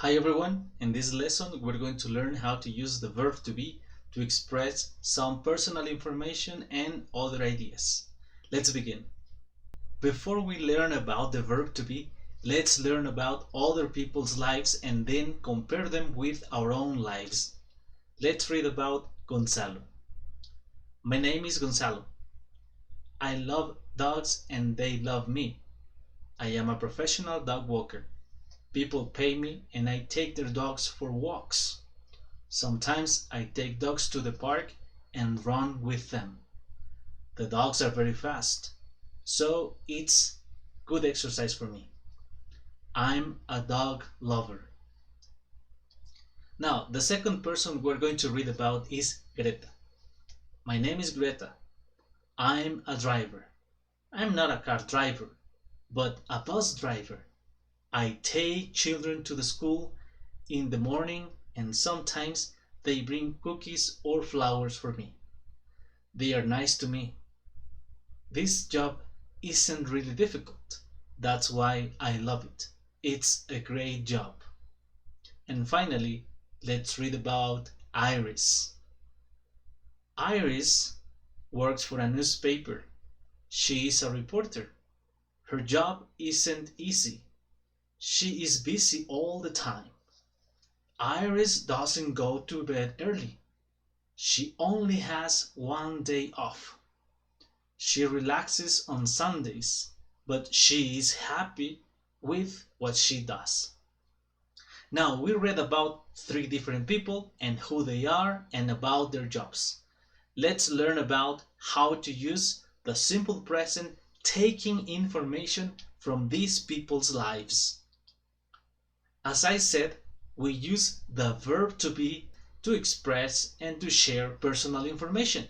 Hi everyone, in this lesson we're going to learn how to use the verb to be to express some personal information and other ideas. Let's begin. Before we learn about the verb to be, let's learn about other people's lives and then compare them with our own lives. Let's read about Gonzalo. My name is Gonzalo. I love dogs and they love me. I am a professional dog walker. People pay me and I take their dogs for walks. Sometimes I take dogs to the park and run with them. The dogs are very fast, so it's good exercise for me. I'm a dog lover. Now, the second person we're going to read about is Greta. My name is Greta. I'm a driver. I'm not a car driver, but a bus driver. I take children to the school in the morning and sometimes they bring cookies or flowers for me. They are nice to me. This job isn't really difficult. That's why I love it. It's a great job. And finally, let's read about Iris. Iris works for a newspaper. She is a reporter. Her job isn't easy. She is busy all the time. Iris doesn't go to bed early. She only has one day off. She relaxes on Sundays, but she is happy with what she does. Now we read about 3 different people and who they are and about their jobs. Let's learn about how to use the simple present, taking information from these people's lives. As I said, we use the verb to be to express and to share personal information,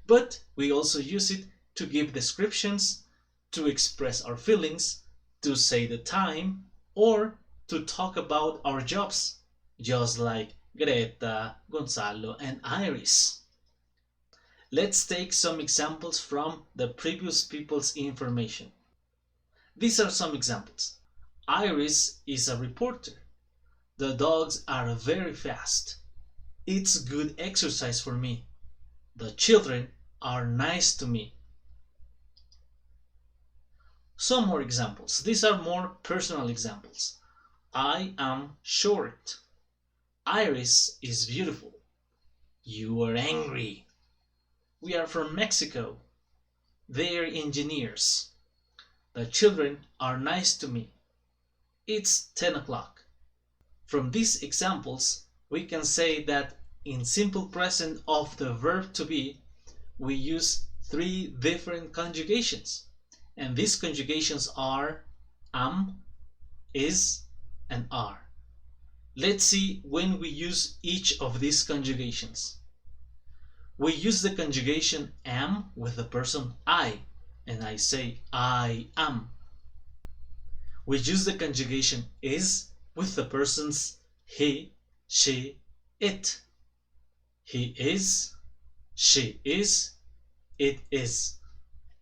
but we also use it to give descriptions, to express our feelings, to say the time, or to talk about our jobs, just like Greta, Gonzalo, and Iris. Let's take some examples from the previous people's information. These are some examples. Iris is a reporter. The dogs are very fast. It's good exercise for me. The children are nice to me. Some more examples. These are more personal examples. I am short. Iris is beautiful. You are angry. We are from Mexico. They are engineers. The children are nice to me. It's 10 o'clock. From these examples, we can say that in simple present of the verb to be, we use 3 different conjugations. And these conjugations are am, is, and are. Let's see when we use each of these conjugations. We use the conjugation am with the person I, and I say I am. We use the conjugation is with the persons he, she, it. He is, she is, it is.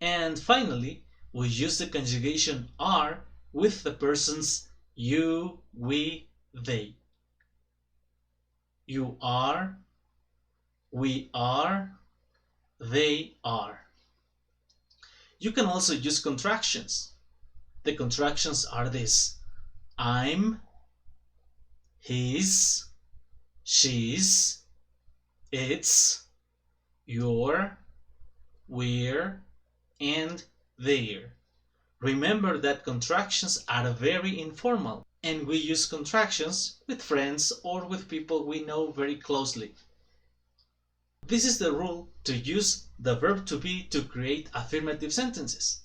And finally, we use the conjugation are with the persons you, we, they. You are, we are, they are. You can also use contractions. The contractions are this: I'm, his, she's, it's, your, we're, and their. Remember that contractions are very informal, and we use contractions with friends or with people we know very closely. This is the rule to use the verb to be to create affirmative sentences.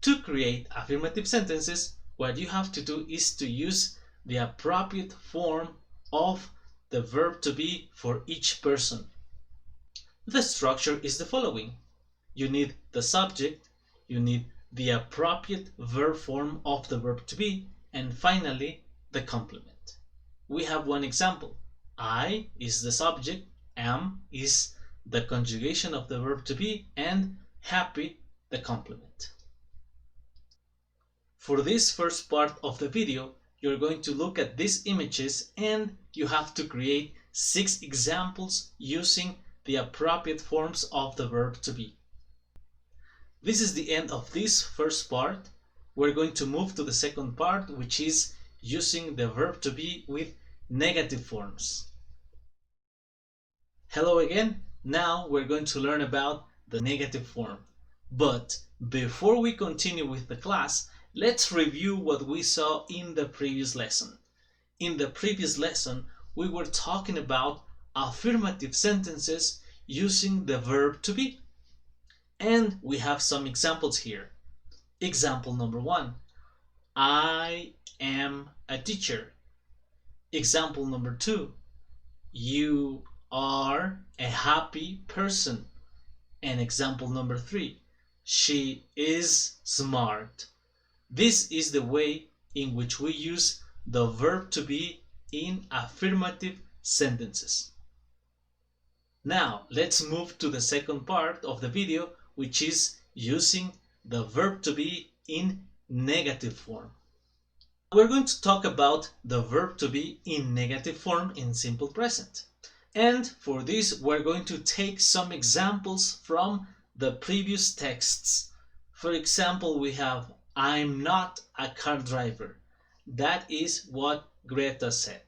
To create affirmative sentences, what you have to do is to use the appropriate form of the verb to be for each person. The structure is the following. You need the subject, you need the appropriate verb form of the verb to be, and finally the complement. We have one example. I is the subject, am is the conjugation of the verb to be, and happy the complement. For this first part of the video, you're going to look at these images and you have to create 6 examples using the appropriate forms of the verb to be. This is the end of this first part. We're going to move to the second part, which is using the verb to be with negative forms. Hello again. Now we're going to learn about the negative form. But before we continue with the class, let's review what we saw in the previous lesson. In the previous lesson, we were talking about affirmative sentences using the verb to be. And we have some examples here. Example number 1. I am a teacher. Example number 2. You are a happy person. And example number 3. She is smart. This is the way in which we use the verb to be in affirmative sentences. Now, let's move to the second part of the video, which is using the verb to be in negative form. We're going to talk about the verb to be in negative form in simple present. And for this, we're going to take some examples from the previous texts. For example, we have I'm not a car driver. That is what Greta said.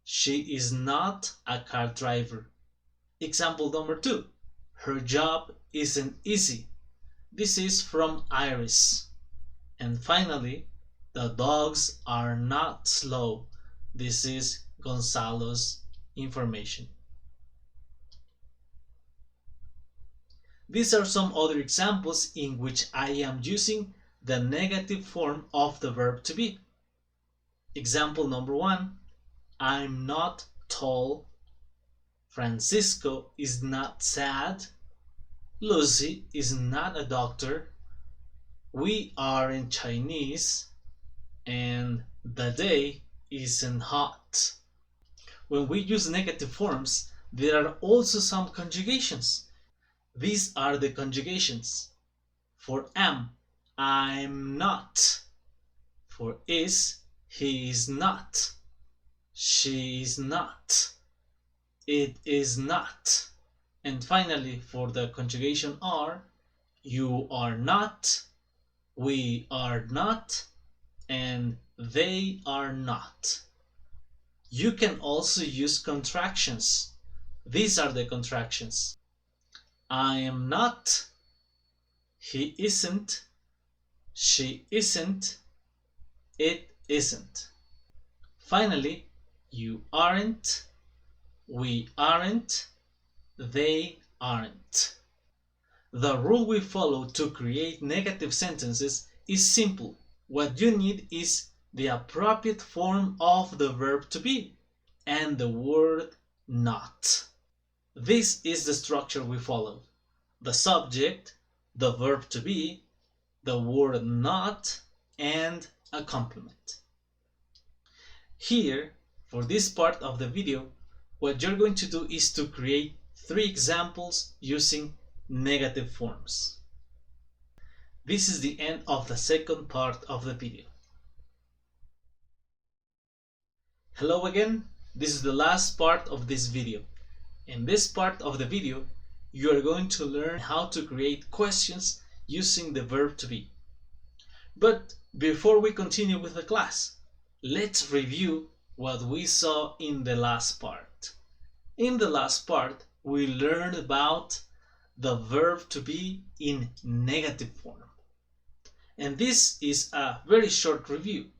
She is not a car driver. Example number 2. Her job isn't easy. This is from Iris. And finally, the dogs are not slow. This is Gonzalo's information. These are some other examples in which I am using the negative form of the verb to be. Example number 1. I'm not tall. Francisco is not sad. Lucy is not a doctor. We aren't Chinese. And the day isn't hot. When we use negative forms, there are also some conjugations. These are the conjugations. For am, I'm not. For is, he is not. She is not. It is not. And finally, for the conjugation are, you are not, we are not, and they are not. You can also use contractions. These are the contractions. I am not, he isn't, she isn't, it isn't. Finally, you aren't, we aren't, they aren't. The rule we follow to create negative sentences is simple. What you need is the appropriate form of the verb to be and the word not. This is the structure we follow. The subject, the verb to be, the word not, and a complement. Here, for this part of the video, what you're going to do is to create 3 examples using negative forms. This is the end of the second part of the video. Hello again, this is the last part of this video. In this part of the video, you are going to learn how to create questions using the verb to be. But before we continue with the class, let's review what we saw in the last part. In the last part, we learned about the verb to be in negative form. And this is a very short review.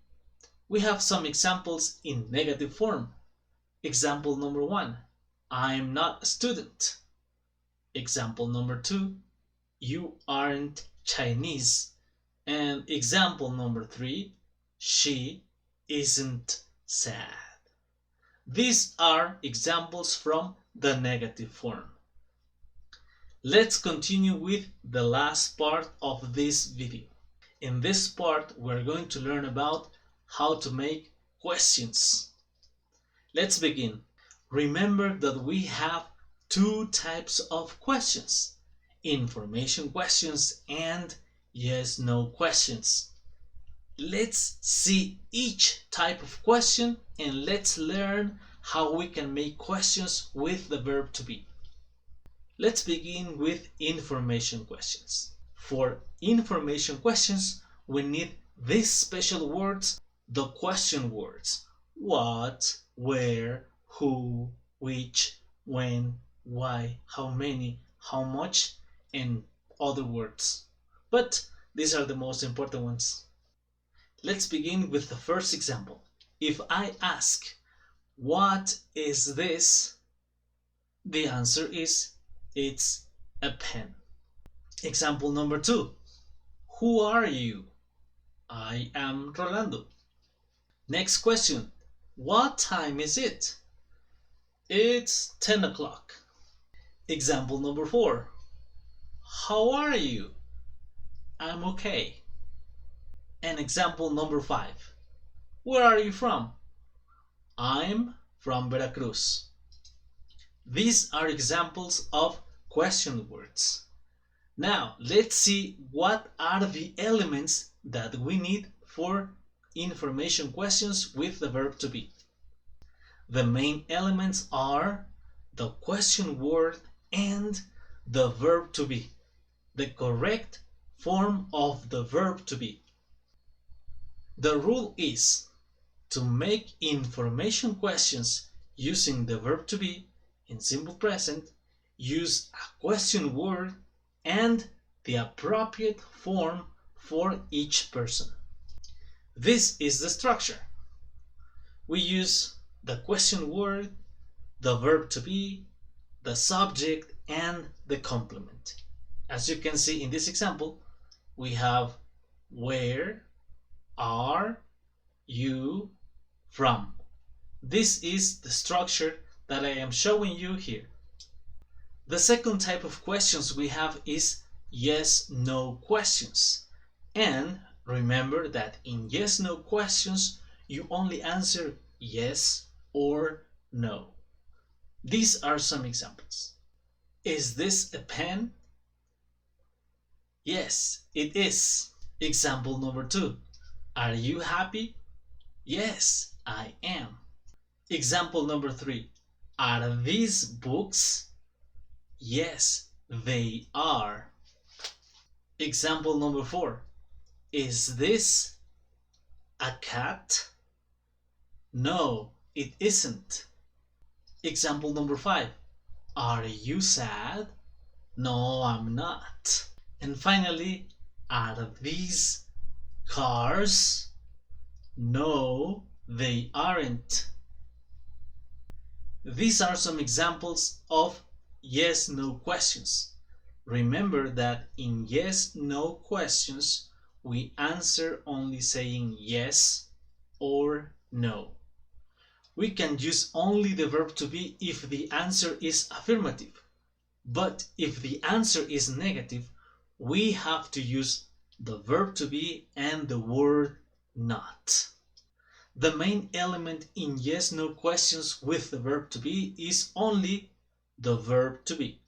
We have some examples in negative form. Example number 1. I'm not a student. Example number 2. You aren't Chinese. And example number 3. She isn't sad. These are examples from the negative form. Let's continue with the last part of this video. In this part, we're going to learn about how to make questions. Let's begin. Remember that we have 2 types of questions: information questions and yes/no questions. Let's see each type of question and let's learn how we can make questions with the verb to be. Let's begin with information questions. For information questions, we need these special words, the question words. What, where, who, which, when, why, how many, how much, and other words. But these are the most important ones. Let's begin with the first example. If I ask, what is this? The answer is, it's a pen. Example number 2. Who are you? I am Rolando. Next question. What time is it? It's 10 o'clock. Example number 4. How are you? I'm okay. And example number 5. Where are you from? I'm from Veracruz. These are examples of question words. Now, let's see what are the elements that we need for information questions with the verb to be. The main elements are the question word and the verb to be, the correct form of the verb to be. The rule is to make information questions using the verb to be in simple present, use a question word and the appropriate form for each person. This is the structure. We use the question word, the verb to be, the subject, and the complement. As you can see in this example, we have where are you from? This is the structure that I am showing you here. The second type of questions we have is yes/no questions. And remember that in yes/no questions, you only answer yes or no. These are some examples. Is this a pen? Yes, it is. Example number 2. Are you happy? Yes, I am. Example number 3. Are these books? Yes, they are. Example number 4. Is this a cat? No, it isn't. Example number 5. Are you sad? No, I'm not. And finally, are these cars? No, they aren't. These are some examples of yes/no questions. Remember that in yes/no questions, we answer only saying yes or no. We can use only the verb to be if the answer is affirmative. But if the answer is negative, we have to use the verb to be and the word not. The main element in yes/no questions with the verb to be is only the verb to be.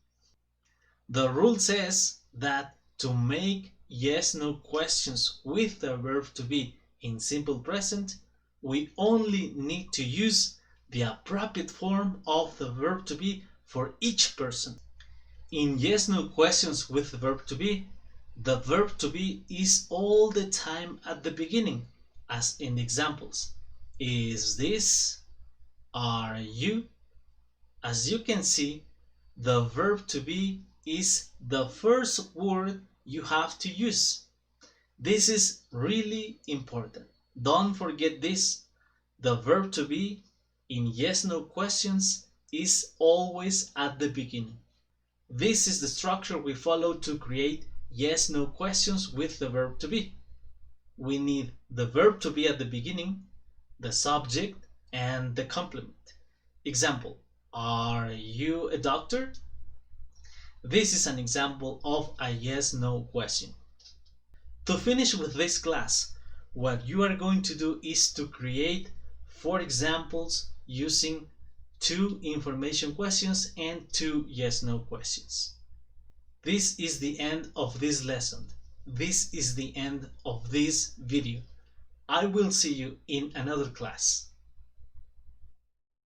The rule says that to make yes/no questions with the verb to be in simple present, we only need to use the appropriate form of the verb to be for each person. In yes/no questions with the verb to be, the verb to be is all the time at the beginning, as in the examples. Is this? Are you? As you can see, the verb to be is the first word you have to use. This is really important. Don't forget this. The verb to be in yes/no questions is always at the beginning. This is the structure we follow to create yes/no questions with the verb to be. We need the verb to be at the beginning, the subject, and the complement. Example, are you a doctor? This is an example of a yes/no question. To finish with this class, what you are going to do is to create 4 examples using 2 information questions and 2 yes/no questions. This is the end of this lesson. This is the end of this video. I will see you in another class.